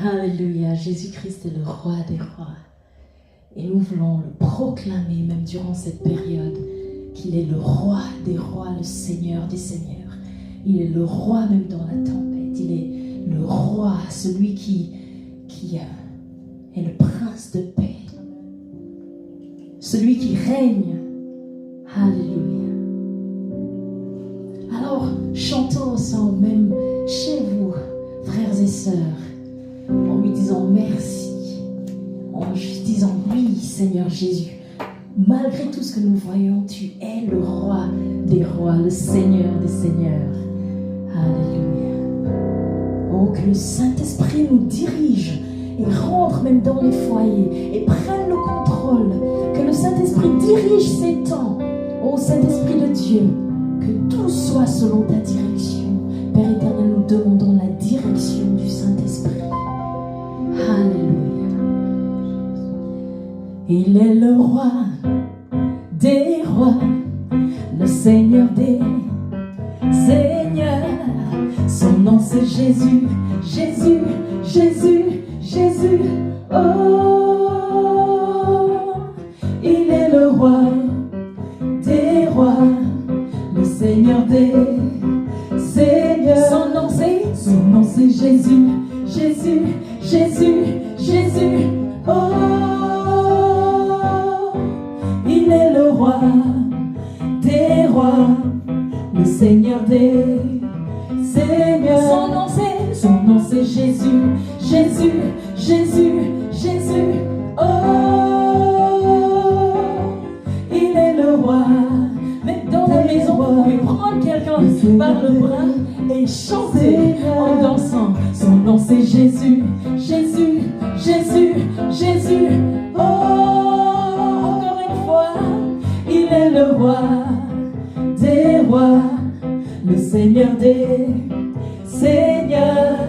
Alléluia, Jésus-Christ est le roi des rois. Et nous voulons le proclamer, même durant cette période, qu'il est le roi des rois, le Seigneur des seigneurs. Il est le roi même dans la tempête. Il est le roi, celui qui est le prince de paix. Celui qui règne. Alléluia. Alors, chantons ensemble, même chez vous, frères et sœurs, en lui disant merci, en lui disant oui, Seigneur Jésus, malgré tout ce que nous voyons, tu es le roi des rois, le Seigneur des seigneurs. Alléluia. Oh, que le Saint-Esprit nous dirige et rentre même dans les foyers et prenne le contrôle, que le Saint-Esprit dirige ces temps. Oh Saint-Esprit de Dieu, que tout soit selon ta direction. Père éternel, nous demandons la direction du Saint-Esprit. Alléluia. Il est le roi des rois, le Seigneur des seigneurs. Son nom c'est Jésus, Jésus, Jésus, Jésus. Oh, il est le roi des rois, le Seigneur des seigneurs. Son nom c'est Jésus, Jésus, Jésus, Jésus. Oh, il est le roi des rois, le Seigneur des seigneurs. Son nom c'est Jésus, Jésus, Jésus, Jésus. Oh, il est le roi. Mais dans la maison, vous pouvez prendre quelqu'un par le bras et chanter en dansant. Son nom c'est Jésus, Jésus, Jésus, Jésus. Oh, encore une fois, il est le roi des rois, le Seigneur des seigneurs.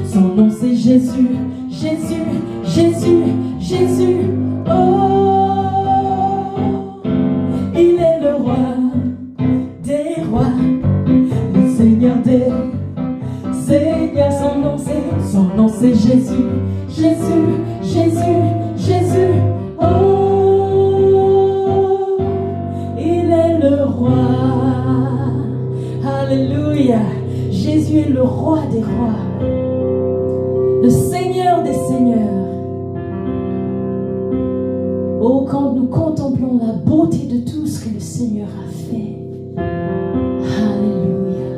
Son nom c'est Jésus, Jésus, Jésus, Jésus. Oh, il est le roi des rois, le Seigneur des seigneurs. Son nom c'est Jésus, Jésus, Jésus, Jésus. Oh, il est le roi. Alléluia. Jésus est le roi des rois, le Seigneur des seigneurs. Oh, quand nous contemplons la beauté de tout ce que le Seigneur a fait. Alléluia.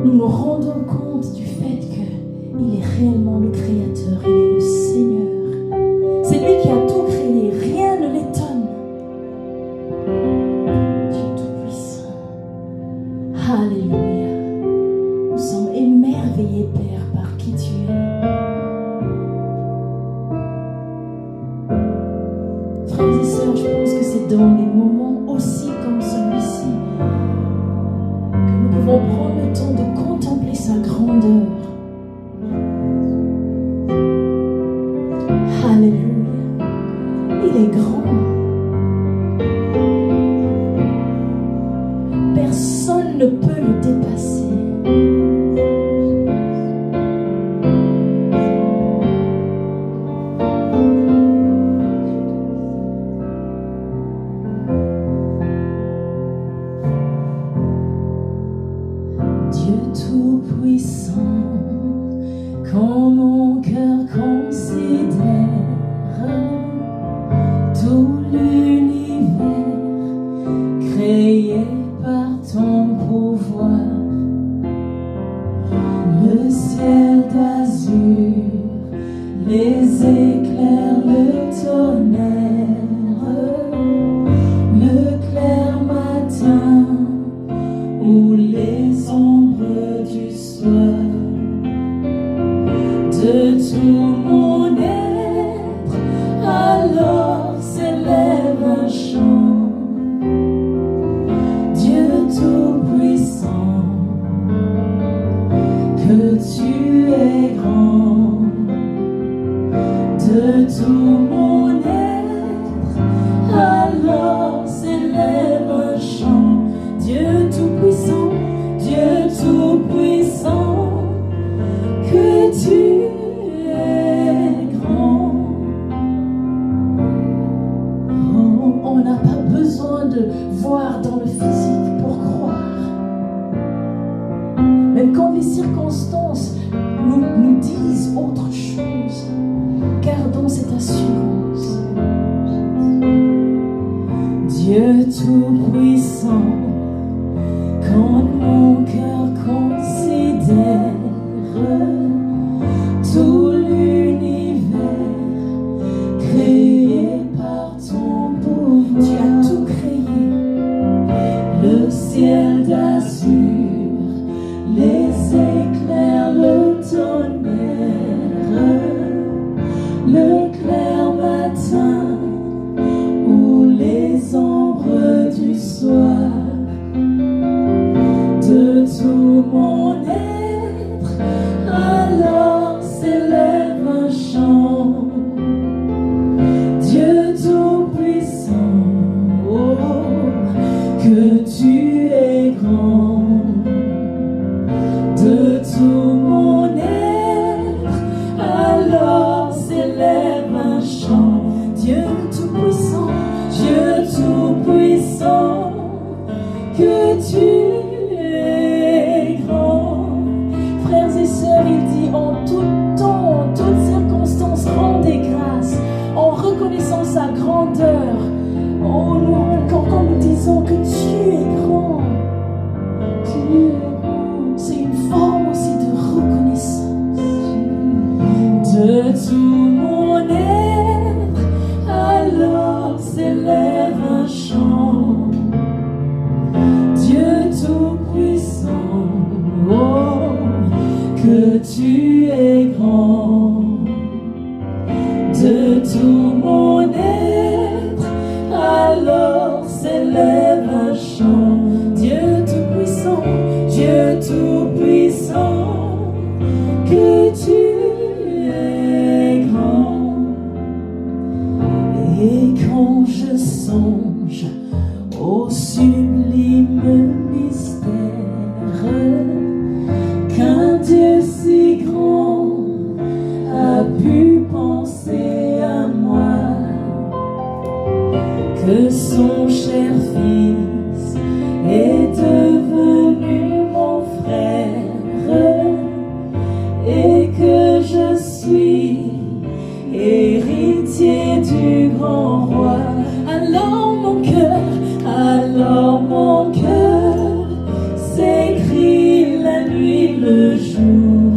Nous nous rendons compte du fait qu'il est réellement le Créateur, il est le Seigneur. C'est lui qui a tout créé, rien ne l'étonne. Dieu Tout-Puissant. Alléluia. Nous sommes émerveillés, Père, par qui tu es. Frères et sœurs, je pense que c'est dans les moments aussi comme celui-ci que nous pouvons prendre le temps de contempler sa grandeur. Alléluia. Il est grand. Personne ne peut le dépasser. Dieu Tout-Puissant, quand mon cœur considère tout l'univers créé par ton pouvoir, le ciel d'azur, les éclairs, le tonnerre, le clair matin ou les ombres du soir. De tout mon être, alors s'élève un chant. Dieu Tout-Puissant, que tu es grand. De tout mon être, alors s'élève un chant. Dieu Tout-Puissant, Dieu Tout-Puissant. même quand les circonstances nous disent autre chose, gardons cette assurance. Dieu Tout-Puissant, quand mon cœur considère tout l'univers créé par ton pouvoir, tu as tout créé, le ciel d'azur, les éclairs, le tonnerre, le clair matin ou les ombres du soir. De tout mon être, alors s'élève un chant. Dieu Tout-Puissant, oh, que tu es grand. De tout mon être, alors s'élève un chant. Dieu Tout-Puissant, Dieu Tout-Puissant, que tu es grand. Frères et sœurs, il dit en tout temps, en toutes circonstances, rendez grâce en reconnaissant sa grandeur. Oh, quand nous disons que tu es grand, c'est une forme aussi de reconnaissance. De tout mon être, alors s'élève un chant. Dieu Tout-Puissant, oh, que tu es grand. De tout mon être, alors s'élève un chant. Dieu Tout-Puissant, Dieu Tout-Puissant, que tu es grand. Et quand je songe au sublime mystère qu'un Dieu si grand a pu penser à moi, que son cher Fils est devenu mon frère et que je suis héritier du grand roi. Alors mon cœur s'écrie la nuit, le jour,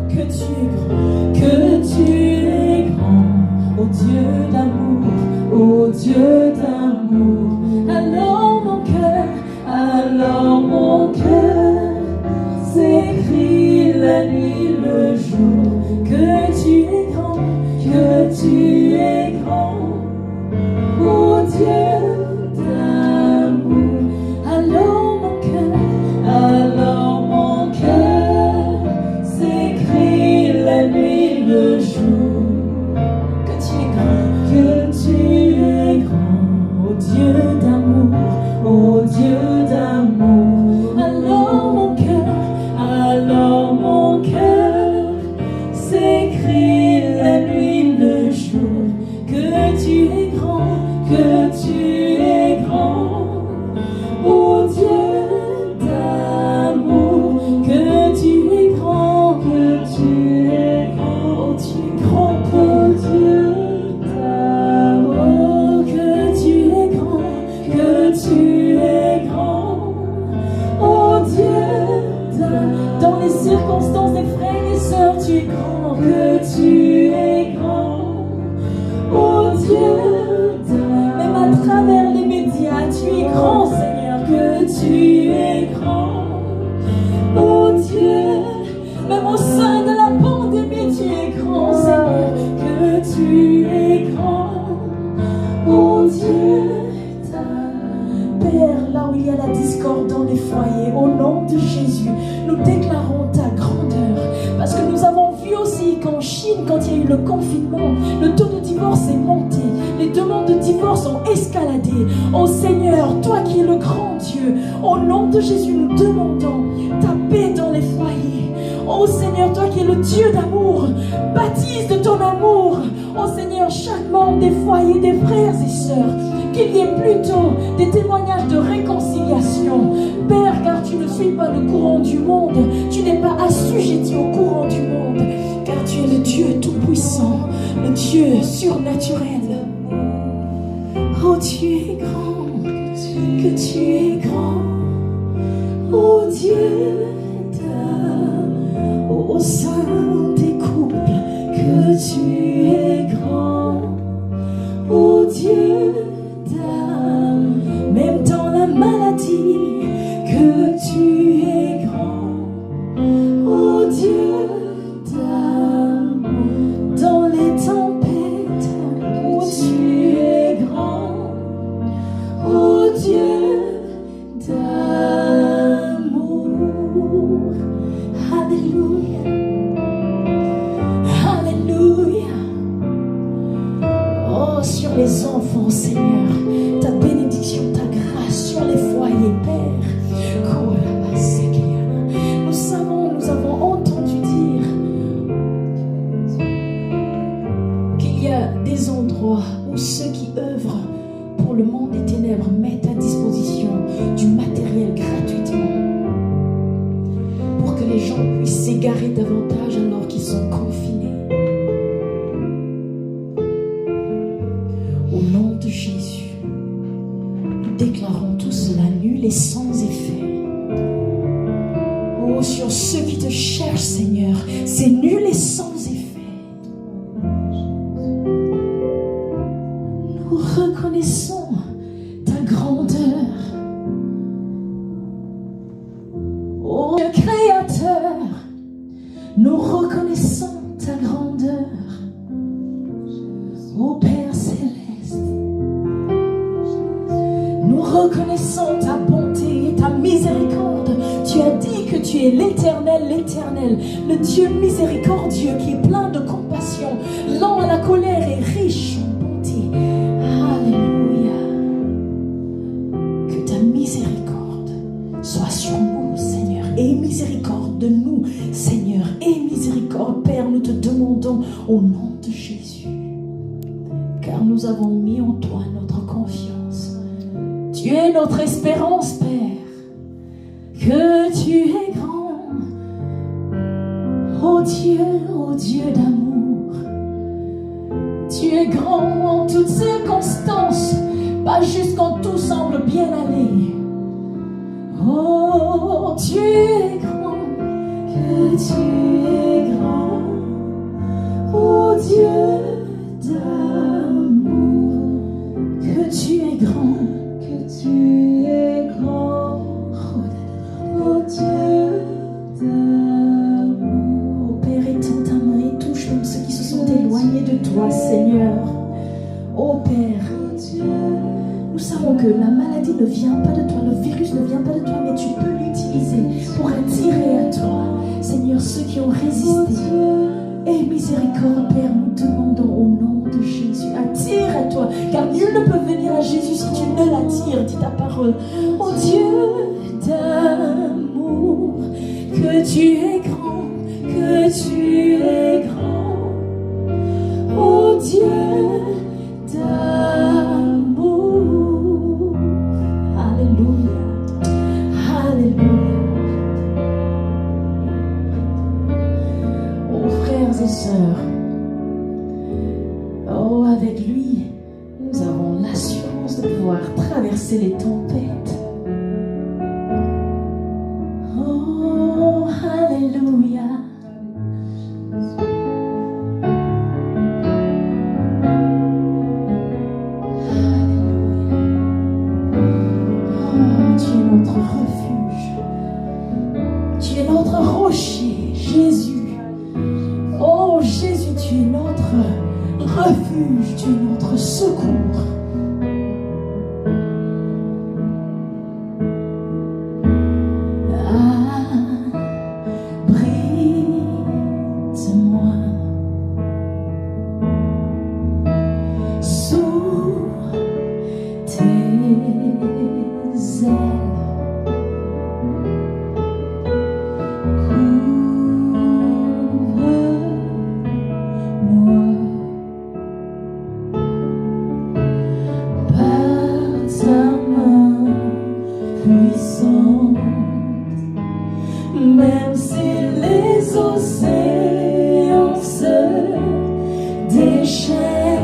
que tu es grand, que tu es grand, ô Dieu d'amour, ô Dieu d'amour. Alors mon cœur s'écrie la nuit, le jour, que tu es grand, que tu es grand, ô Dieu d'amour. Alors mon cœur s'écrie la nuit, le jour, que tu es grand, que tu es grand, ô Dieu d'amour, ô Dieu d'amour. Alors mon cœur s'écrie la nuit, le jour, que tu es grand, que tu es grand, ô Dieu d'amour, que tu es grand, que tu es grand, oh tu es grand, ô Dieu d'amour, que tu es grand, que tu es grand, ô Dieu d'amour. Dans les circonstances des frères et sœurs, tu es grand, que tu es grand, ô Dieu d'amour. Même à travers les médias, tu es grand, Seigneur, que tu es grand, ô Dieu. Même au sein de la pandémie, tu es grand, Seigneur, que tu es grand, ô Dieu. Père, là où il y a la discorde dans les foyers, au nom de Jésus, nous déclarons ta grandeur. Parce que nous avons vu aussi qu'en Chine, quand il y a eu le confinement, le taux de divorce est monté. Les demandes de divorce ont escaladé. Oh Seigneur, toi qui es le grand Dieu, au nom de Jésus, nous demandons ta paix dans les foyers. Oh Seigneur, toi qui es le Dieu d'amour, baptise de ton amour. Oh Seigneur, chaque membre des foyers, des frères et sœurs, qu'il y ait plutôt des témoignages de réconciliation. Père, car tu ne suis pas le courant du monde, tu n'es surnaturel. Oh, tu es grand, que tu es grand. Oh Dieu d'âme, au sein des couples, que tu es grand. Oh Dieu d'âme, même dans la maladie, que tu es grand. Oh Dieu d'âme, dans les tempêtes, oh tu es grand. Oh Dieu d'amour. Alléluia, alléluia. Oh, sur les enfants, Seigneur, ta bénédiction, ta grâce sur les foyers, Père. Nous avons entendu dire qu'il y a des endroits où ceux qui œuvrent pour le monde des ténèbres mettent à disposition du matériel gratuitement pour que les gens puissent s'égarer davantage alors qu'ils sont confinés. Au nom de Jésus, nous déclarons tout cela nul et sans effet. Oh, sur ceux qui te cherchent, Seigneur, c'est nul et sans effet. Nous reconnaissons ta grandeur. Oh, Dieu créateur, nous reconnaissons ta grandeur. Oh, Père céleste, nous reconnaissons ta bonté et ta miséricorde. Tu as dit que tu es l'Éternel, l'Éternel, le Dieu miséricordieux qui est plein de compassion, lent à la colère et riche en bonté. Alléluia. Que ta miséricorde soit sur nous, Seigneur, et miséricorde de nous, Seigneur, et miséricorde, Père, nous te demandons au nom de Jésus, car nous avons mis en toi notre confiance. Tu es notre espérance, Père. Que tu es grand, oh Dieu d'amour. Tu es grand en toutes circonstances, pas juste quand tout semble bien aller. Oh, tu es grand, que tu es grand, oh Dieu d'amour. Que tu es grand, que tu es grand. Oh Dieu d'amour. Oh Père, étends ta main et touche même ceux qui se sont éloignés de toi, Seigneur. Oh Père, nous savons que la maladie ne vient pas de toi, le virus ne vient pas de toi, mais tu peux l'utiliser pour attirer à toi, Seigneur, ceux qui ont résisté. Et miséricorde, Père, nous demandons au nom de Jésus, attire à toi, car nul ne peut venir à Jésus si tu ne l'attires, dit ta parole. Oh Dieu d'amour, que tu es grand, que tu es grand, oh Dieu d'amour. Alléluia, alléluia. Oh frères et sœurs, oh avec lui, nous avons l'assurance de pouvoir traverser les tempêtes. Alléluia. Oh, tu es notre refuge. Tu es notre rocher, Jésus. Oh, Jésus, tu es notre refuge, tu es notre secours. Même si les océans se déchaînent,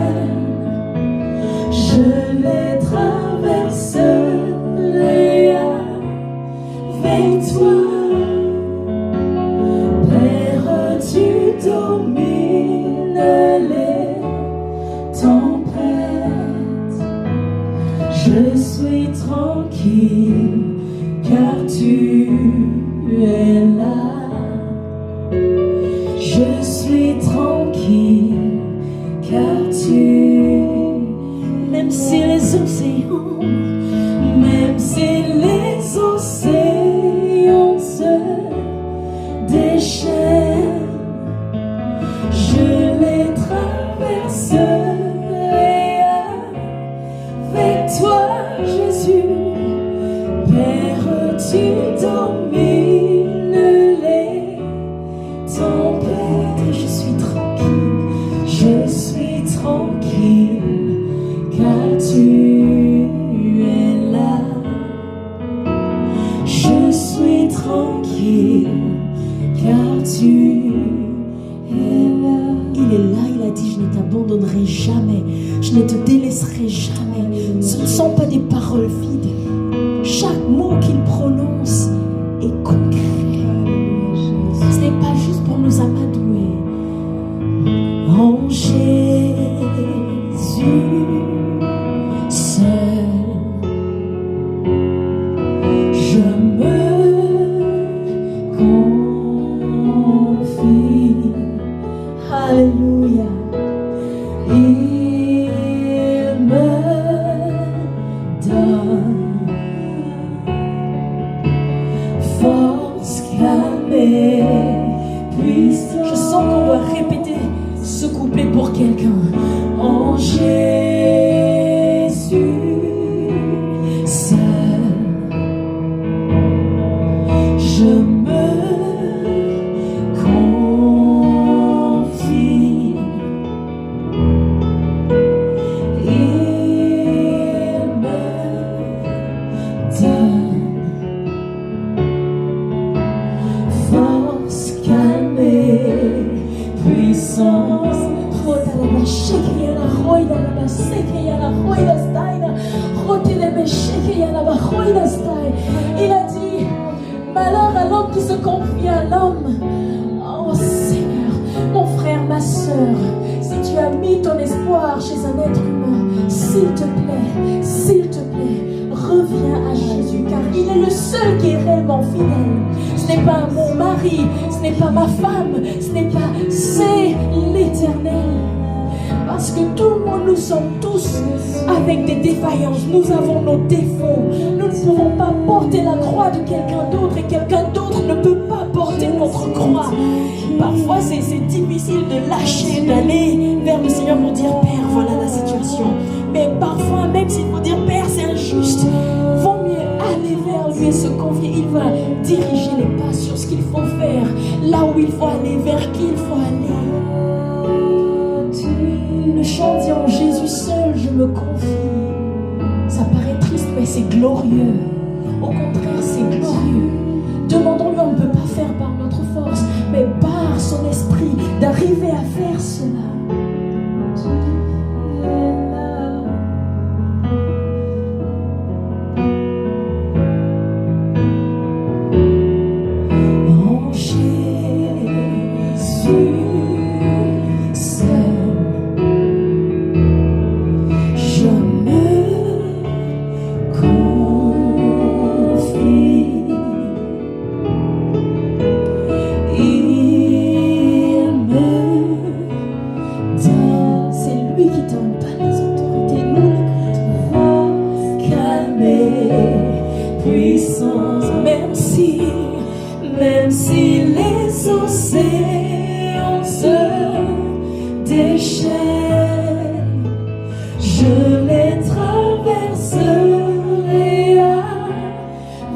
même si les océans se déchaînent, je les traverserai avec toi, Jésus. Père, tu domines les tempêtes. Je suis tranquille, car tu es là. Je suis tranquille, car tu es là. Il est là, il a dit, je ne t'abandonnerai jamais, je ne te délaisserai jamais. Ce ne sont pas des paroles vides. Chaque mot qu'il prononce est concret. Ce n'est pas juste pour nous amadouer. En Jésus seul, je me confie. Alléluia. Il me donne force, calmer, puissance. Je sens qu'on doit répéter ce couplet pour quelqu'un. En Jésus seul, je me confie. Il me donne force, calmer, puissance. Il a dit, malheur à l'homme qui se confie à l'homme. Oh Seigneur, mon frère, ma soeur, si tu as mis ton espoir chez un être humain, s'il te plaît, reviens à Jésus, car il est le seul qui est réellement fidèle. Ce n'est pas mon mari, ce n'est pas ma femme, ce n'est pas, c'est l'Éternel. Parce que tout le monde, nous sommes tous avec des défaillances. Nous avons nos défauts. Nous ne pouvons pas porter la croix de quelqu'un d'autre et quelqu'un d'autre ne peut pas porter notre croix. Parfois, c'est difficile de lâcher, d'aller vers le Seigneur pour dire « Père, voilà la situation ». Mais parfois, même s'il faut dire « Père, c'est injuste », vaut mieux aller vers lui et se confier. Il va diriger les pas sur ce qu'il faut faire, là où il faut aller, vers qui il faut aller. Le chant dit en Jésus seul, je me confie. Ça paraît triste, mais c'est glorieux. Au contraire, c'est glorieux. Demandons-lui, on ne peut pas faire par notre force, mais par son esprit, d'arriver à faire cela. En Jésus. Même si les océans se déchaînent, je les traverserai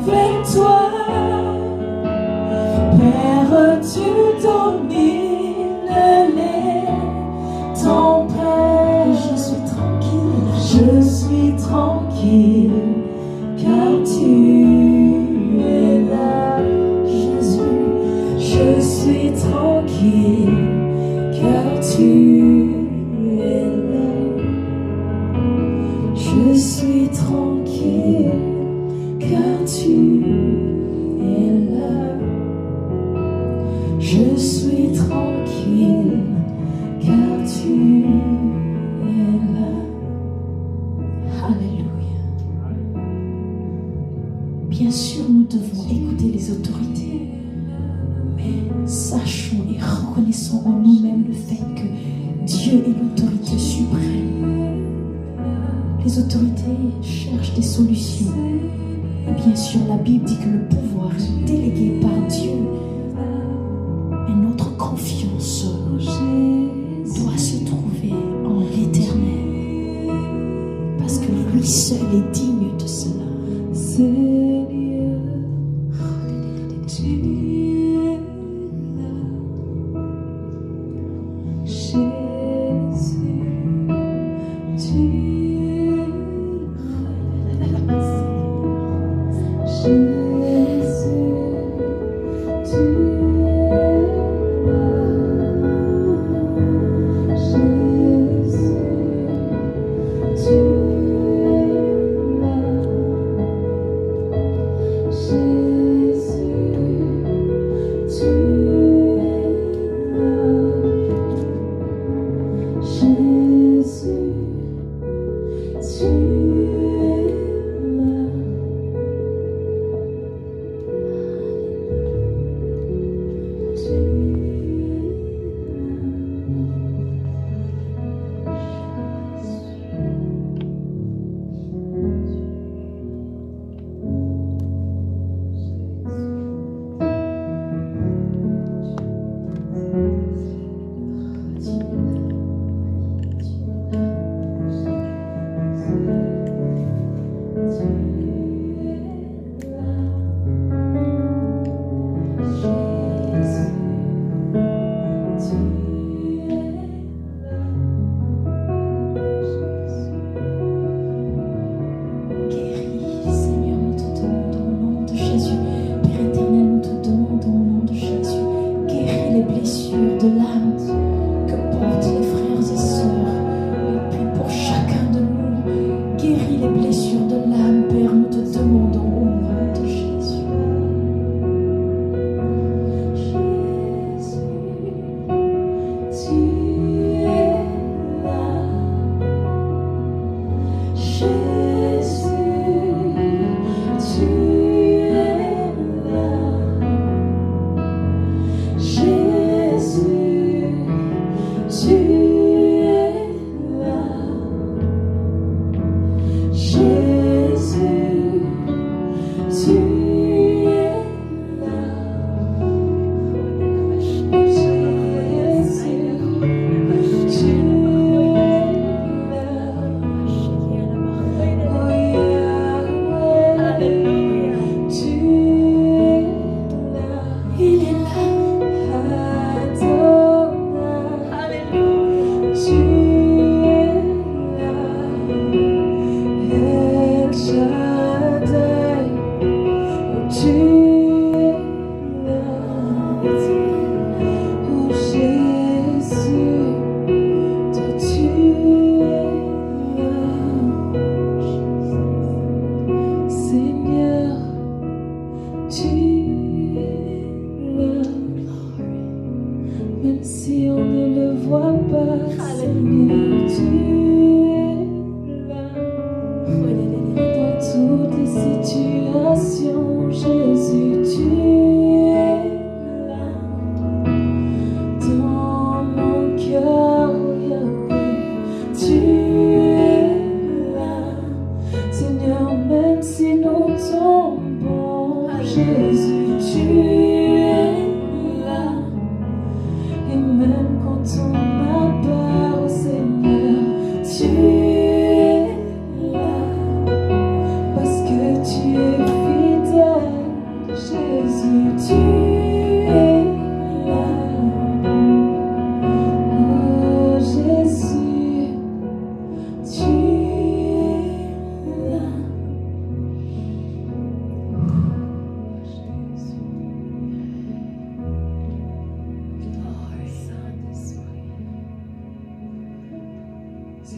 avec toi. Père, tu domines les tempêtes. Je suis tranquille, car tu es là. Je suis tranquille, car tu es là. Je suis tranquille, car tu es là. Je suis tranquille, car tu es là. Alléluia. Bien sûr, nous devons écouter les autorités. Sachons et reconnaissons en nous-mêmes le fait que Dieu est l'autorité suprême. Les autorités cherchent des solutions. Et bien sûr, la Bible dit que le pouvoir est délégué par Dieu. Mais notre confiance doit se trouver en l'Éternel. Parce que lui seul est digne de cela.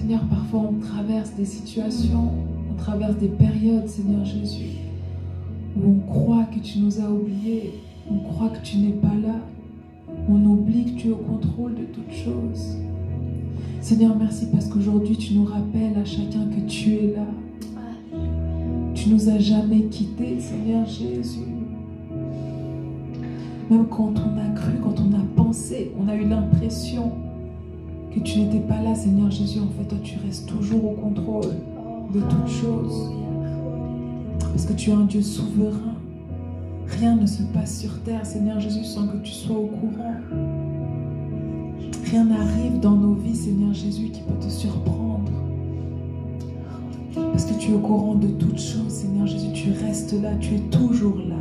Seigneur, parfois on traverse des situations, on traverse des périodes, Seigneur Jésus, où on croit que tu nous as oubliés, on croit que tu n'es pas là, on oublie que tu es au contrôle de toutes choses. Seigneur, merci parce qu'aujourd'hui tu nous rappelles à chacun que tu es là. Tu nous as jamais quittés, Seigneur Jésus. Même quand on a cru, quand on a pensé, on a eu l'impression que tu n'étais pas là, Seigneur Jésus. En fait, toi, tu restes toujours au contrôle. de toutes choses. Parce que tu es un Dieu souverain. Rien ne se passe sur terre, Seigneur Jésus, sans que tu sois au courant. Rien n'arrive dans nos vies, Seigneur Jésus, qui peut te surprendre. Parce que tu es au courant de toutes choses, Seigneur Jésus. Tu restes là, tu es toujours là.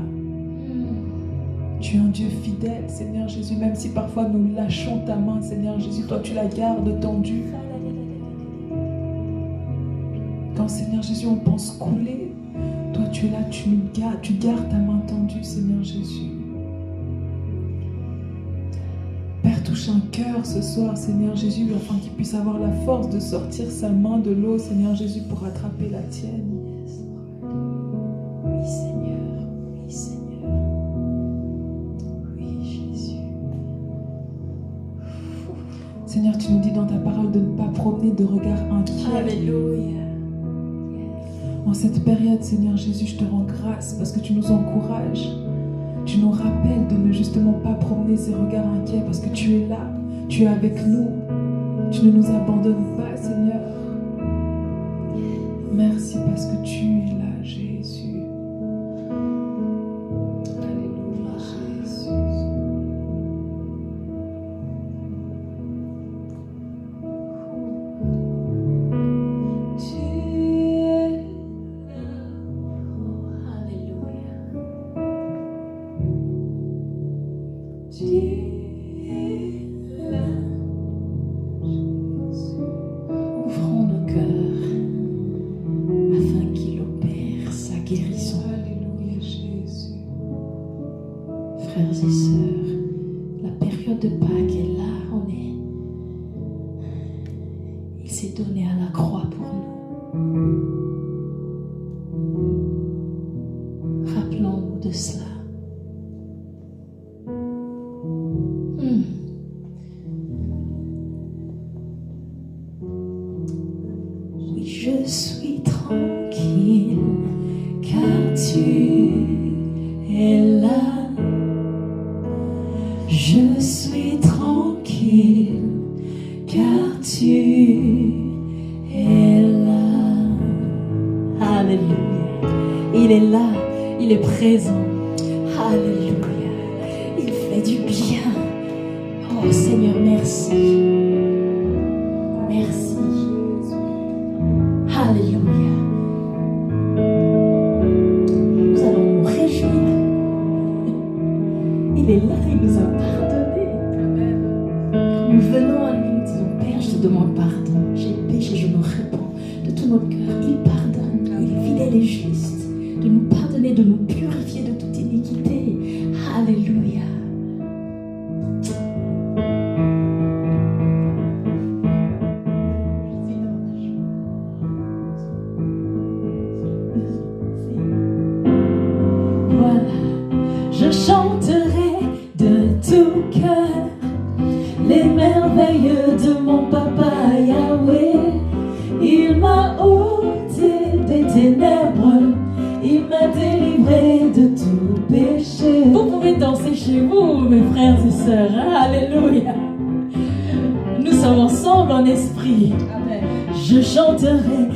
Tu es un Dieu fidèle, Seigneur Jésus. Même si parfois nous lâchons ta main, Seigneur Jésus, toi tu la gardes tendue. Quand, Seigneur Jésus, on pense couler, toi tu es là, tu gardes ta main tendue, Seigneur Jésus. Père, touche un cœur ce soir, Seigneur Jésus, afin qu'il puisse avoir la force de sortir sa main de l'eau, Seigneur Jésus, pour attraper la tienne. Oui, Seigneur. Oui, Seigneur. Oui, Jésus. Seigneur, tu nous dis dans ta parole de ne pas promener de regard inquiet. Alléluia. En cette période, Seigneur Jésus, je te rends grâce parce que tu nous encourages. Tu nous rappelles de ne justement pas promener ces regards inquiets parce que tu es là, tu es avec nous. Tu ne nous abandonnes pas, Seigneur. Merci parce que tu es là, Jésus. Alléluia, Jésus. Ouvrons nos cœurs afin qu'il opère sa guérison. Alléluia, Jésus. Frères et sœurs, la période de Pâques est là, il s'est donné à la croix pour nous. Rappelons-nous de cela. Oui, je suis tranquille car tu es là. Je suis tranquille car tu es là. Alléluia. Il est là, il est présent. Alléluia. Il fait du bien. Oh Seigneur, merci. Merci. Alléluia. Nous allons nous réjouir. Il est là, il nous a pardonné. Nous venons à lui, nous disons, Père, je te demande pardon. J'ai péché, je me répands de tout notre cœur. Il pardonne, il est fidèle et juste de nous pardonner, de nous purifier de toute iniquité. Alléluia. Je chanterai de tout cœur les merveilles de mon papa Yahweh. Il m'a ôté des ténèbres, il m'a délivré de tout péché. Vous pouvez danser chez vous, mes frères et sœurs. Alléluia. Nous sommes ensemble en esprit. Amen. Je chanterai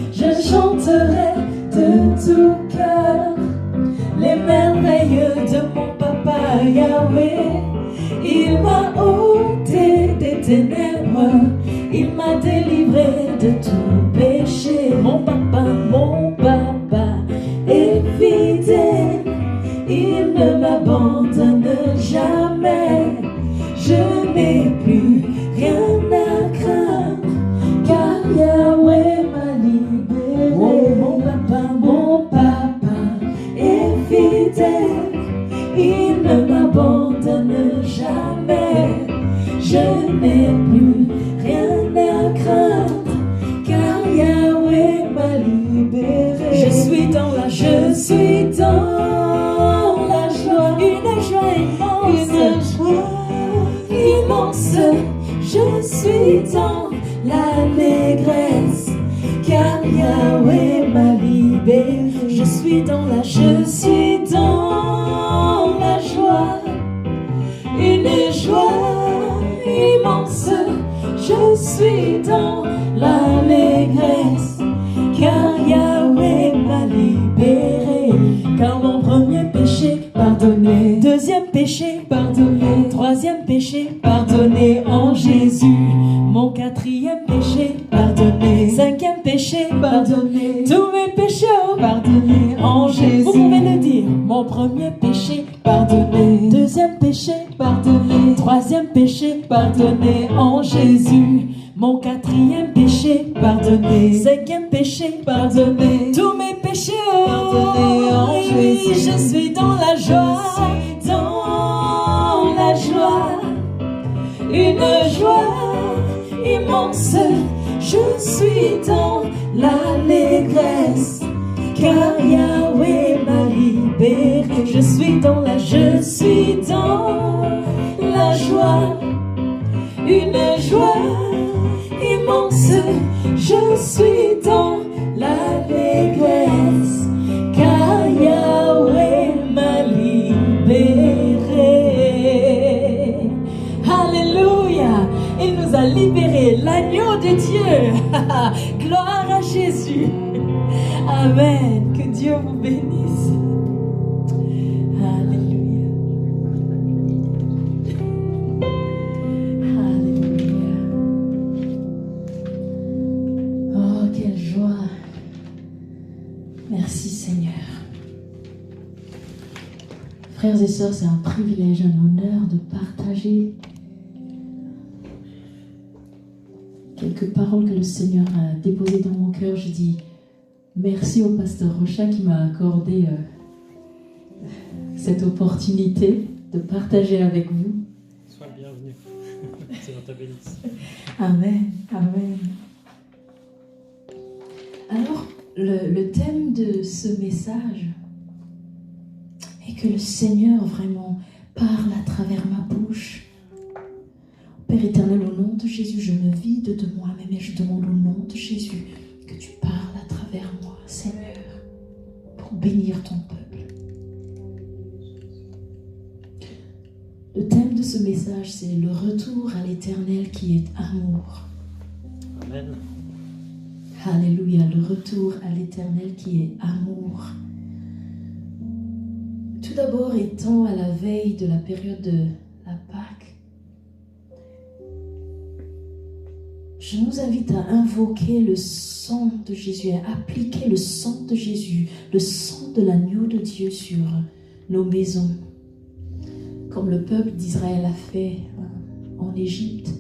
de tout cœur les merveilles de mon papa Yahweh. Il m'a ôté des ténèbres, il m'a délivré de tout péché. Mon papa est fidèle, il ne m'abandonne jamais. Je n'ai plus rien à craindre, car Yahweh m'a libéré. Oh, mon papa est fidèle, il ne m'abandonne jamais. Je n'ai plus rien à craindre, car Yahweh m'a libéré. Je suis dans la joie, une joie immense. Je suis dans l'allégresse, car Yahweh m'a libéré. Je suis dans la joie, une joie immense. Je suis dans l'allégresse, car Yahweh péché pardonné en Jésus. Mon quatrième péché pardonné. Cinquième péché pardonné. Tous mes péchés pardonnés en Jésus. Vous pouvez le dire. Mon premier péché pardonné. Deuxième péché pardonné. Troisième péché pardonné en Jésus. Mon quatrième péché pardonné. Cinquième péché pardonné. Tous mes péchés pardonnés en Jésus. Je suis dans la joie. Dans la joie. Une joie immense. Je suis dans l'allégresse. Car Yahweh m'a libéré. Je suis dans la joie. Une joie immense, je suis dans l'allégresse, car Yahweh m'a libéré. Alléluia, il nous a libérés, l'agneau de Dieu. Gloire à Jésus. Amen, que Dieu vous bénisse. Alléluia. Alléluia. Oh, quelle joie. Merci Seigneur. Frères et sœurs, c'est un privilège, un honneur de partager quelques paroles que le Seigneur a déposées dans mon cœur. Je dis merci au pasteur Rocha qui m'a accordé cette opportunité de partager avec vous. Sois le bienvenu. C'est dans ta bénédiction. Amen, amen. Alors, le thème de ce message est que le Seigneur vraiment parle à travers ma bouche. Père éternel, au nom de Jésus, je me vide de moi-même et je demande au nom de Jésus que tu parles à travers moi, Seigneur, pour bénir ton peuple. Le thème de ce message, c'est le retour à l'Éternel qui est amour. Amen. Alléluia, le retour à l'Éternel qui est amour. Tout d'abord, étant à la veille de la période de la Pâque, je nous invite à invoquer le sang de Jésus, à appliquer le sang de Jésus, le sang de l'agneau de Dieu sur nos maisons. Comme le peuple d'Israël a fait en Égypte,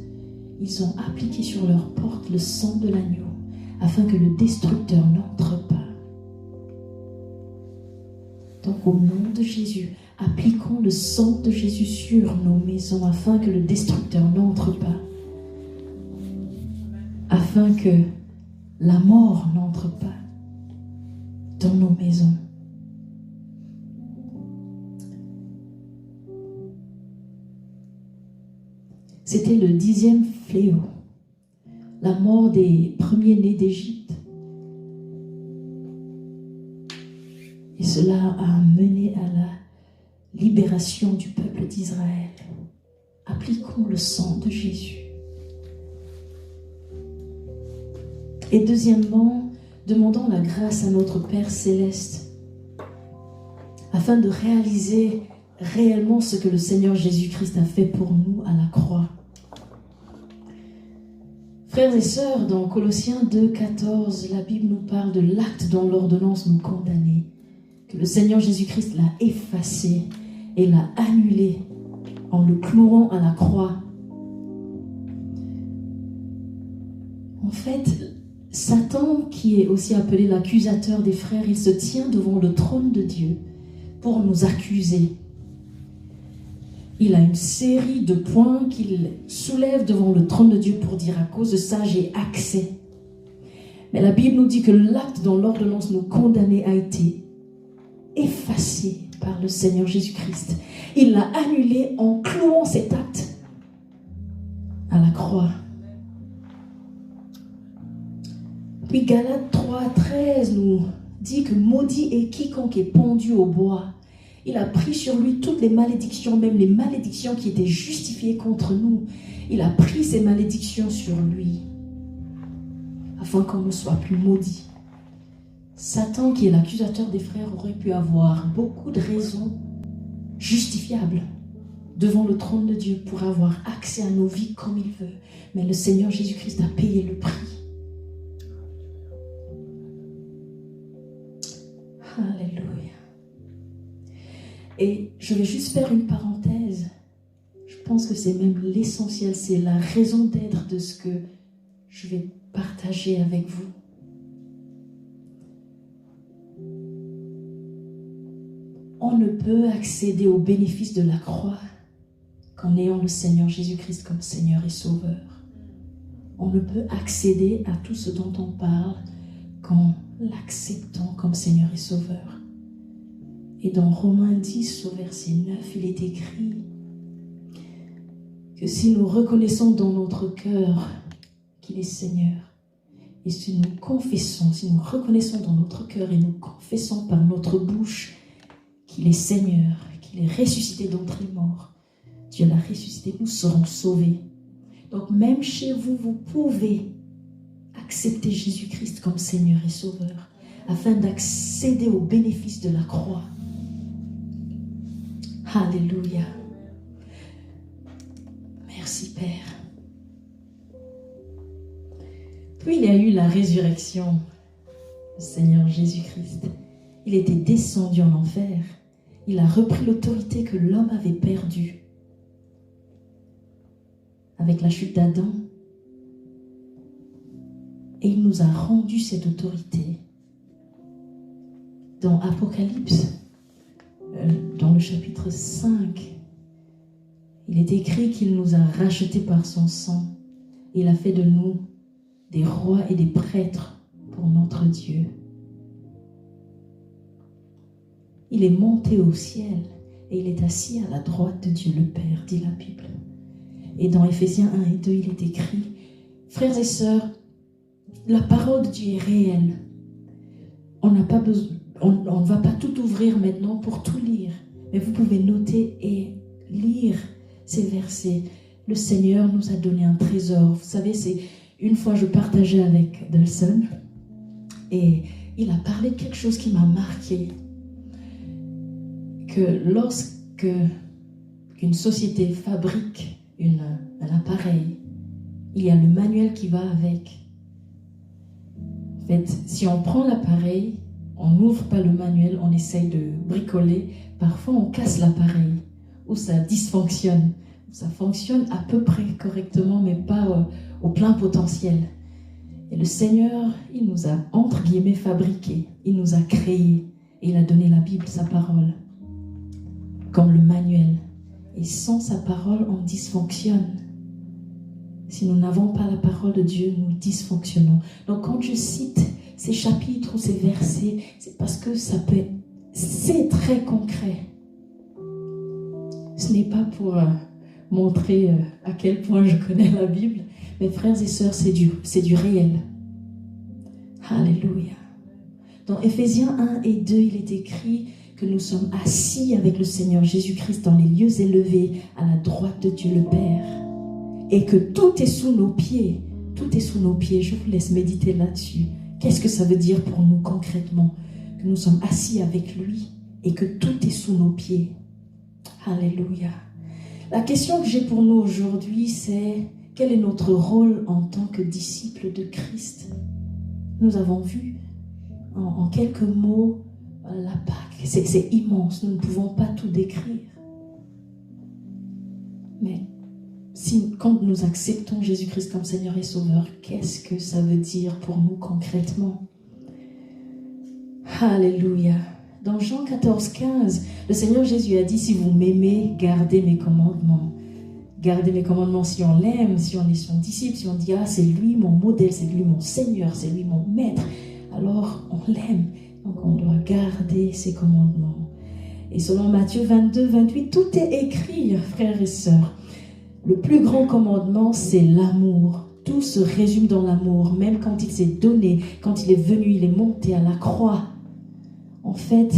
ils ont appliqué sur leurs portes le sang de l'agneau afin que le destructeur n'entre pas. Donc au nom de Jésus, appliquons le sang de Jésus sur nos maisons afin que le destructeur n'entre pas. Afin que la mort n'entre pas dans nos maisons. C'était le 10e fléau, la mort des premiers-nés d'Égypte. Et cela a mené à la libération du peuple d'Israël. Appliquons le sang de Jésus. Et deuxièmement, demandons la grâce à notre Père Céleste afin de réaliser réellement ce que le Seigneur Jésus-Christ a fait pour nous à la croix. Frères et sœurs, dans Colossiens 2,14, la Bible nous parle de l'acte dont l'ordonnance nous condamnait, que le Seigneur Jésus-Christ l'a effacé et l'a annulé en le clouant à la croix. En fait, Satan, qui est aussi appelé l'accusateur des frères, il se tient devant le trône de Dieu pour nous accuser. Il a une série de points qu'il soulève devant le trône de Dieu pour dire à cause de ça, j'ai accès. Mais la Bible nous dit que l'acte dont l'ordonnance nous condamnait a été effacé par le Seigneur Jésus-Christ. Il l'a annulé en clouant cet acte à la croix. Puis Galates 3,13 nous dit que maudit est quiconque est pendu au bois. Il a pris sur lui toutes les malédictions, même les malédictions qui étaient justifiées contre nous. Il a pris ces malédictions sur lui, afin qu'on ne soit plus maudit. Satan, qui est l'accusateur des frères, aurait pu avoir beaucoup de raisons justifiables devant le trône de Dieu pour avoir accès à nos vies comme il veut. Mais le Seigneur Jésus-Christ a payé le prix. Alléluia. Et je vais juste faire une parenthèse. Je pense que c'est même l'essentiel, c'est la raison d'être de ce que je vais partager avec vous. On ne peut accéder aux bénéfices de la croix qu'en ayant le Seigneur Jésus-Christ comme Seigneur et Sauveur. On ne peut accéder à tout ce dont on parle qu'en l'acceptant comme Seigneur et Sauveur. Et dans Romains 10, au verset 9, il est écrit que si nous reconnaissons dans notre cœur qu'il est Seigneur, et si nous confessons, si nous reconnaissons dans notre cœur et nous confessons par notre bouche qu'il est Seigneur, qu'il est ressuscité d'entre les morts, Dieu l'a ressuscité, nous serons sauvés. Donc même chez vous, vous pouvez accepter Jésus-Christ comme Seigneur et Sauveur afin d'accéder aux bénéfices de la croix. Alléluia. Merci Père. Puis il y a eu la résurrection. Le Seigneur Jésus-Christ, il était descendu en enfer. Il a repris l'autorité que l'homme avait perdue avec la chute d'Adam. Et il nous a rendu cette autorité. Dans Apocalypse, dans le chapitre 5, il est écrit qu'il nous a rachetés par son sang. Il a fait de nous des rois et des prêtres pour notre Dieu. Il est monté au ciel et il est assis à la droite de Dieu le Père, dit la Bible. Et dans Éphésiens 1 et 2, il est écrit, frères et sœurs, la parole de Dieu est réelle. On n'a pas besoin, on ne va pas tout ouvrir maintenant pour tout lire, mais vous pouvez noter et lire ces versets. Le Seigneur nous a donné un trésor. Vous savez, c'est une fois je partageais avec Delson et il a parlé de quelque chose qui m'a marqué. Que lorsque une société fabrique un appareil, il y a le manuel qui va avec. En fait, si on prend l'appareil, on n'ouvre pas le manuel, on essaye de bricoler, parfois on casse l'appareil, ou ça dysfonctionne. Ça fonctionne à peu près correctement, mais pas au plein potentiel. Et le Seigneur, il nous a, entre guillemets, fabriqués, il nous a créés, et il a donné la Bible, sa parole, comme le manuel. Et sans sa parole, on dysfonctionne. Si nous n'avons pas la parole de Dieu, nous dysfonctionnons. Donc quand je cite ces chapitres ou ces versets, c'est parce que c'est très concret. Ce n'est pas pour montrer à quel point je connais la Bible, mais frères et sœurs, c'est du réel. Alléluia. Dans Éphésiens 1 et 2, il est écrit que nous sommes assis avec le Seigneur Jésus-Christ dans les lieux élevés à la droite de Dieu le Père. Et que tout est sous nos pieds. Tout est sous nos pieds. Je vous laisse méditer là-dessus. Qu'est-ce que ça veut dire pour nous concrètement? Que nous sommes assis avec lui et que tout est sous nos pieds. Alléluia. La question que j'ai pour nous aujourd'hui, c'est quel est notre rôle en tant que disciples de Christ? Nous avons vu en quelques mots la Pâque. C'est immense, nous ne pouvons pas tout décrire. Mais quand nous acceptons Jésus-Christ comme Seigneur et Sauveur, qu'est-ce que ça veut dire pour nous concrètement? Alléluia. Dans Jean 14, 15, le Seigneur Jésus a dit, si vous m'aimez, gardez mes commandements. Gardez mes commandements si on l'aime, si on est son disciple, si on dit, ah, c'est lui mon modèle, c'est lui mon Seigneur, c'est lui mon maître. Alors, on l'aime. Donc, on doit garder ses commandements. Et selon Matthieu 22, 28, tout est écrit, frères et sœurs. Le plus grand commandement, c'est l'amour. Tout se résume dans l'amour. Même quand il s'est donné, quand il est venu, il est monté à la croix. En fait,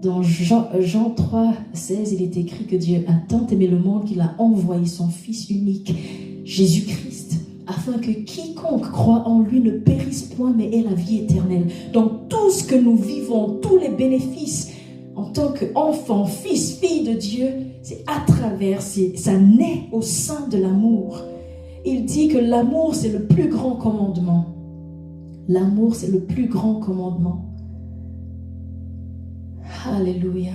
dans Jean 3, 16, il est écrit que Dieu a tant aimé le monde qu'il a envoyé son Fils unique, Jésus-Christ, afin que quiconque croit en lui ne périsse point, mais ait la vie éternelle. Donc tout ce que nous vivons, tous les bénéfices en tant qu'enfants, fils, filles de Dieu, C'est à travers, ça naît au sein de l'amour. Il dit que l'amour, c'est le plus grand commandement. L'amour, c'est le plus grand commandement. Alléluia.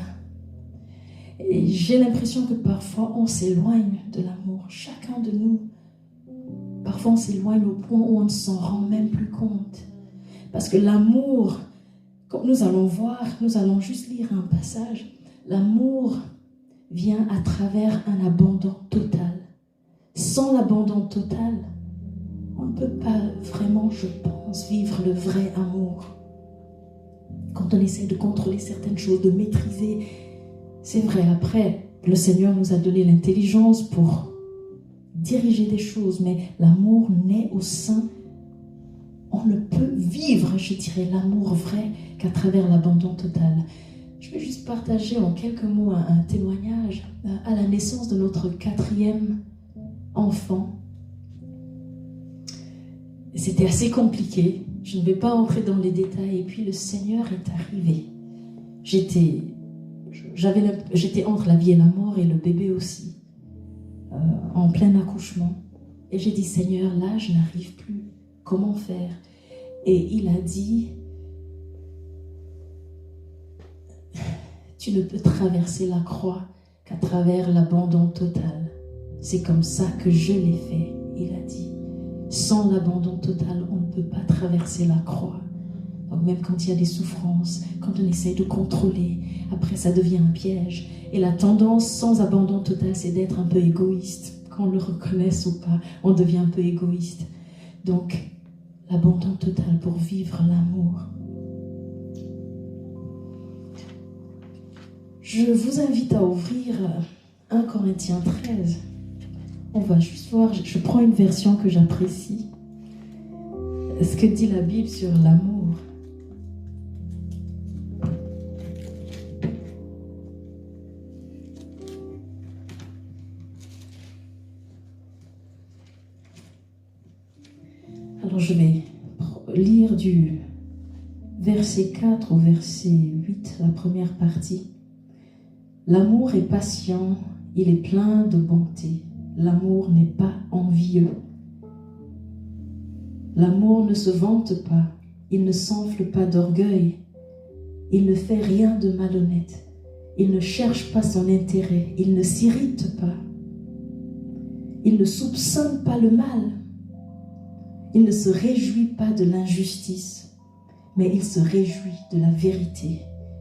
Et j'ai l'impression que parfois, on s'éloigne de l'amour. Chacun de nous, parfois, on s'éloigne au point où on ne s'en rend même plus compte. Parce que l'amour, comme nous allons voir, nous allons juste lire un passage. L'amour vient à travers un abandon total. Sans l'abandon total, on ne peut pas vraiment, je pense, vivre le vrai amour. Quand on essaie de contrôler certaines choses, de maîtriser, c'est vrai, après, le Seigneur nous a donné l'intelligence pour diriger des choses, mais l'amour naît au sein. On ne peut vivre, je dirais, l'amour vrai qu'à travers l'abandon total. Je vais juste partager en quelques mots un témoignage à la naissance de notre 4e enfant. C'était assez compliqué, je ne vais pas entrer dans les détails, et puis le Seigneur est arrivé. J'étais entre la vie et la mort, et le bébé aussi, en plein accouchement. Et j'ai dit, Seigneur, là, je n'arrive plus. Comment faire? Et il a dit, tu ne peux traverser la croix qu'à travers l'abandon total. C'est comme ça que je l'ai fait, il a dit. Sans l'abandon total, on ne peut pas traverser la croix. Donc même quand il y a des souffrances, quand on essaie de contrôler, après ça devient un piège. Et la tendance sans abandon total, c'est d'être un peu égoïste. Qu'on le reconnaisse ou pas, on devient un peu égoïste. Donc, l'abandon total pour vivre l'amour. Je vous invite à ouvrir 1 Corinthiens 13. On va juste voir, je prends une version que j'apprécie. Ce que dit la Bible sur l'amour. Alors je vais lire du verset 4 au verset 8, la première partie. L'amour est patient, il est plein de bonté. L'amour n'est pas envieux. L'amour ne se vante pas, il ne s'enfle pas d'orgueil, il ne fait rien de malhonnête, il ne cherche pas son intérêt, il ne s'irrite pas, il ne soupçonne pas le mal, il ne se réjouit pas de l'injustice, mais il se réjouit de la vérité.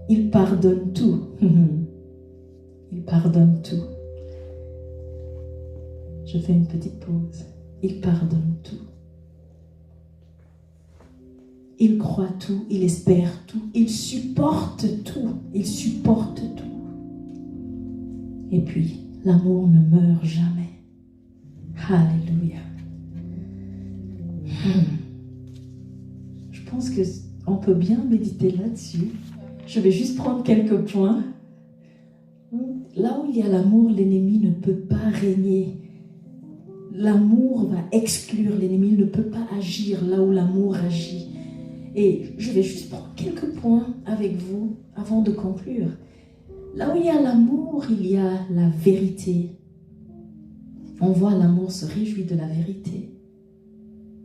Il pardonne tout. Il pardonne tout. Je fais une petite pause. Il pardonne tout. Il croit tout, il espère tout, il supporte tout, il supporte tout. Et puis, l'amour ne meurt jamais. Alléluia. Je pense qu'on peut bien méditer là-dessus. Je vais juste prendre quelques points. Là où il y a l'amour, l'ennemi ne peut pas régner. L'amour va exclure l'ennemi, il ne peut pas agir là où l'amour agit. Et je vais juste prendre quelques points avec vous avant de conclure. Là où il y a l'amour, il y a la vérité. On voit l'amour se réjouit de la vérité,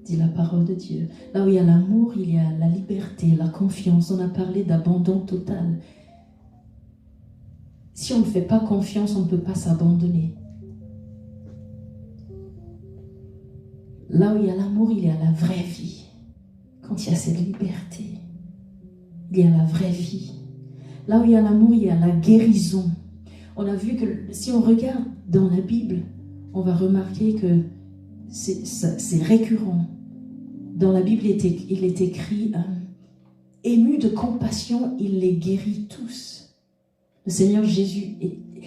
dit la parole de Dieu. Là où il y a l'amour, il y a la liberté, la confiance. On a parlé d'abandon total. Si on ne fait pas confiance, on ne peut pas s'abandonner. Là où il y a l'amour, il y a la vraie vie. Quand il y a cette liberté, il y a la vraie vie. Là où il y a l'amour, il y a la guérison. On a vu que si on regarde dans la Bible, on va remarquer que c'est récurrent. Dans la Bible, il est écrit ému de compassion, il les guérit tous. Le Seigneur Jésus,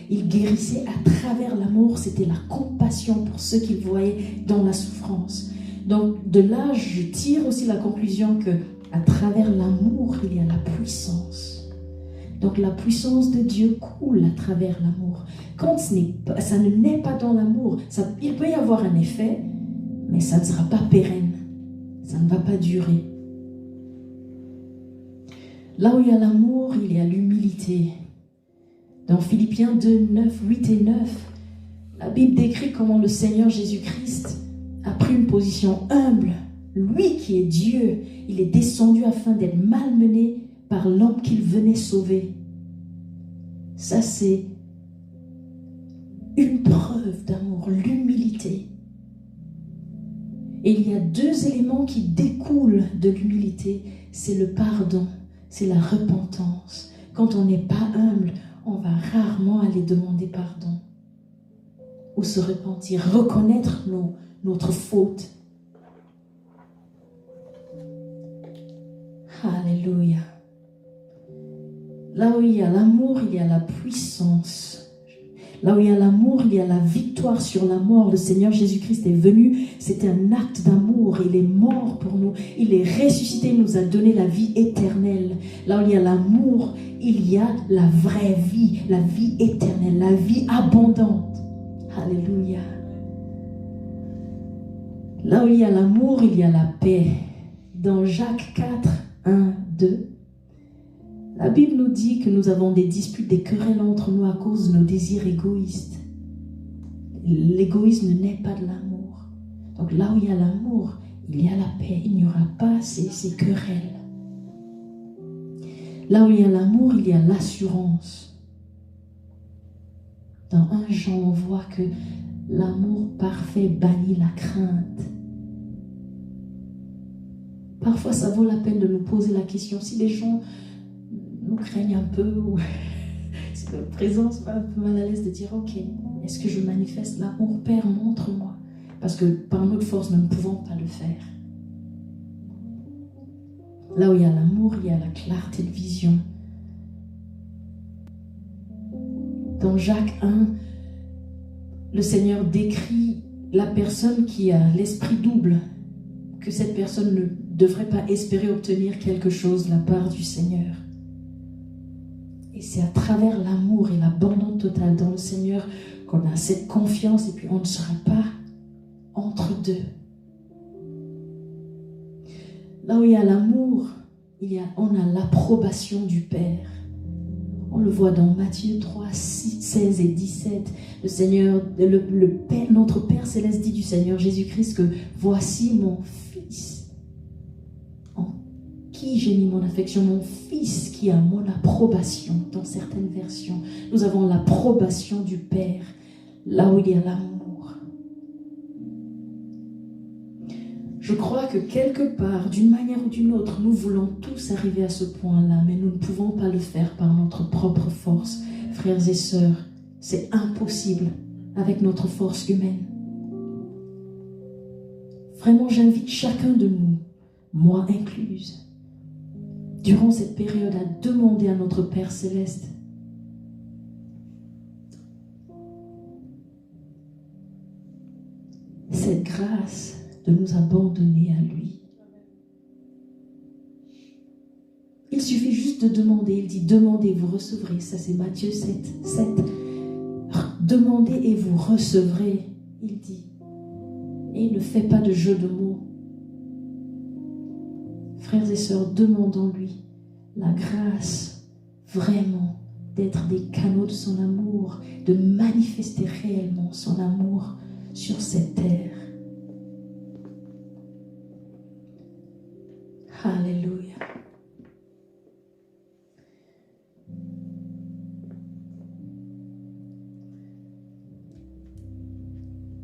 il guérissait à travers l'amour. C'était la compassion pour ceux qu'il voyait dans la souffrance. Donc de là, je tire aussi la conclusion que à travers l'amour, il y a la puissance. Donc la puissance de Dieu coule à travers l'amour. Quand ça ne naît pas dans l'amour, il peut y avoir un effet, mais ça ne sera pas pérenne. Ça ne va pas durer. Là où il y a l'amour, il y a l'humilité. Dans Philippiens 2, 9, 8 et 9, la Bible décrit comment le Seigneur Jésus-Christ a pris une position humble. Lui qui est Dieu, il est descendu afin d'être malmené par l'homme qu'il venait sauver. Ça, c'est une preuve d'amour, l'humilité. Et il y a deux éléments qui découlent de l'humilité. C'est le pardon, c'est la repentance. Quand on n'est pas humble, on va rarement aller demander pardon ou se repentir, reconnaître notre faute. Alléluia. Là où il y a l'amour, il y a la puissance. Là où il y a l'amour, il y a la victoire sur la mort. Le Seigneur Jésus-Christ est venu, c'était un acte d'amour. Il est mort pour nous, il est ressuscité, il nous a donné la vie éternelle. Là où il y a l'amour, il y a la vraie vie, la vie éternelle, la vie abondante. Alléluia. Là où il y a l'amour, il y a la paix. Dans Jacques 4, 1, 2, la Bible nous dit que nous avons des disputes, des querelles entre nous à cause de nos désirs égoïstes. L'égoïsme n'est pas de l'amour. Donc là où il y a l'amour, il y a la paix. Il n'y aura pas ces querelles. Là où il y a l'amour, il y a l'assurance. Dans 1 Jean, on voit que l'amour parfait bannit la crainte. Parfois, ça vaut la peine de nous poser la question. Si les gens nous craignent un peu, ou si notre présence va un peu mal à l'aise, de dire, ok, est-ce que je manifeste l'amour? Père, montre-moi. Parce que par notre force, nous ne pouvons pas le faire. Là où il y a l'amour, il y a la clarté de vision. Dans Jacques 1, le Seigneur décrit la personne qui a l'esprit double, que cette personne ne devrait pas espérer obtenir quelque chose de la part du Seigneur. Et c'est à travers l'amour et l'abandon total dans le Seigneur qu'on a cette confiance et puis on ne sera pas entre deux. Là où il y a l'amour, on a l'approbation du Père. On le voit dans Matthieu 3, 16 et 17. Le Seigneur, le Père, notre Père Céleste dit du Seigneur Jésus-Christ que voici mon Fils, en qui j'ai mis mon affection, mon Fils qui a mon approbation. Dans certaines versions, nous avons l'approbation du Père, là où il y a l'amour. Je crois que quelque part, d'une manière ou d'une autre, nous voulons tous arriver à ce point-là, mais nous ne pouvons pas le faire par notre propre force. Frères et sœurs, c'est impossible avec notre force humaine. Vraiment, j'invite chacun de nous, moi incluse, durant cette période à demander à notre Père Céleste cette grâce de nous abandonner à lui. Il suffit juste de demander. Il dit, demandez, vous recevrez. Ça, c'est Matthieu 7. Demandez et vous recevrez, il dit. Et il ne fait pas de jeu de mots. Frères et sœurs, demandons-lui la grâce vraiment d'être des canaux de son amour, de manifester réellement son amour sur cette terre. Alléluia.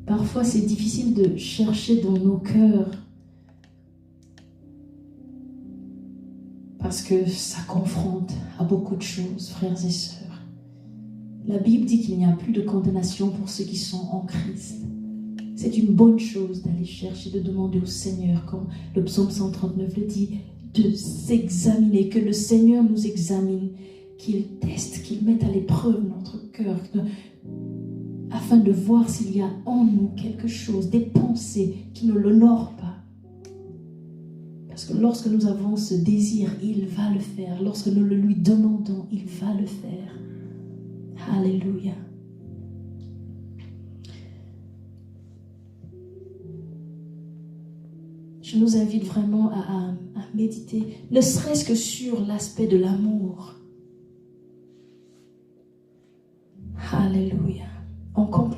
Parfois, c'est difficile de chercher dans nos cœurs parce que ça confronte à beaucoup de choses, frères et sœurs. La Bible dit qu'il n'y a plus de condamnation pour ceux qui sont en Christ. C'est une bonne chose d'aller chercher, de demander au Seigneur, comme le psaume 139 le dit, de s'examiner, que le Seigneur nous examine, qu'il teste, qu'il mette à l'épreuve notre cœur, afin de voir s'il y a en nous quelque chose, des pensées qui ne l'honorent pas. Parce que lorsque nous avons ce désir, il va le faire. Lorsque nous le lui demandons, il va le faire. Alléluia. Je nous invite vraiment à méditer, ne serait-ce que sur l'aspect de l'amour.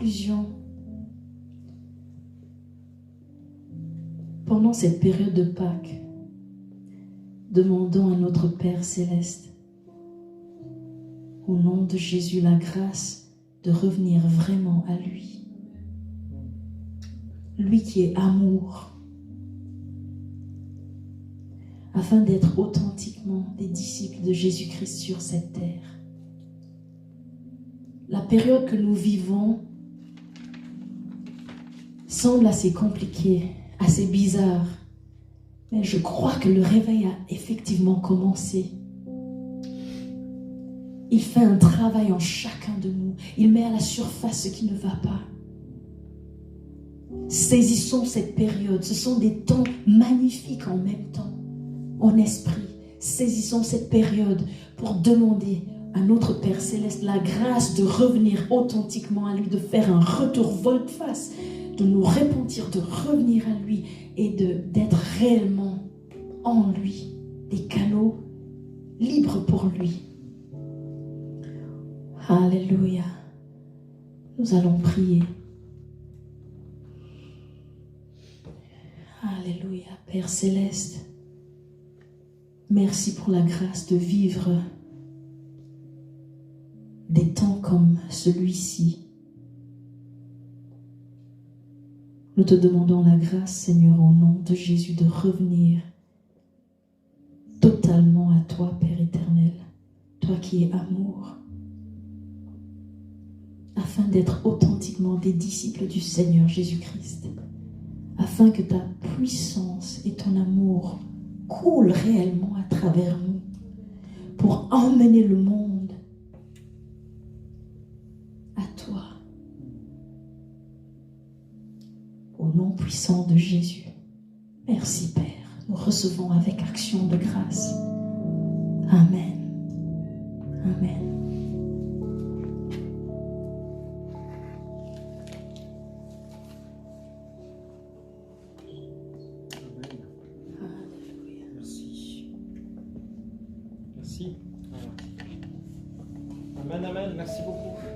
conclusion, pendant cette période de Pâques, demandons à notre Père céleste, au nom de Jésus, la grâce de revenir vraiment à lui. Lui qui est amour, afin d'être authentiquement des disciples de Jésus-Christ sur cette terre. La période que nous vivons semble assez compliquée, assez bizarre, mais je crois que le réveil a effectivement commencé. Il fait un travail en chacun de nous. Il met à la surface ce qui ne va pas. Saisissons cette période. Ce sont des temps magnifiques en même temps, en esprit. Saisissons cette période pour demander à notre Père Céleste la grâce de revenir authentiquement à lui, de faire un retour volte-face, de nous repentir, de revenir à lui et d'être réellement en lui, des canaux libres pour lui. Alléluia. Nous allons prier. Alléluia, Père Céleste. Merci pour la grâce de vivre des temps comme celui-ci. Nous te demandons la grâce, Seigneur, au nom de Jésus, de revenir totalement à toi, Père éternel, toi qui es amour, afin d'être authentiquement des disciples du Seigneur Jésus-Christ, afin que ta puissance et ton amour coulent réellement à travers nous pour emmener le monde à toi. Au nom puissant de Jésus. Merci Père. Nous recevons avec action de grâce. Amen. Amen. Merci. Amen, amen. Merci beaucoup.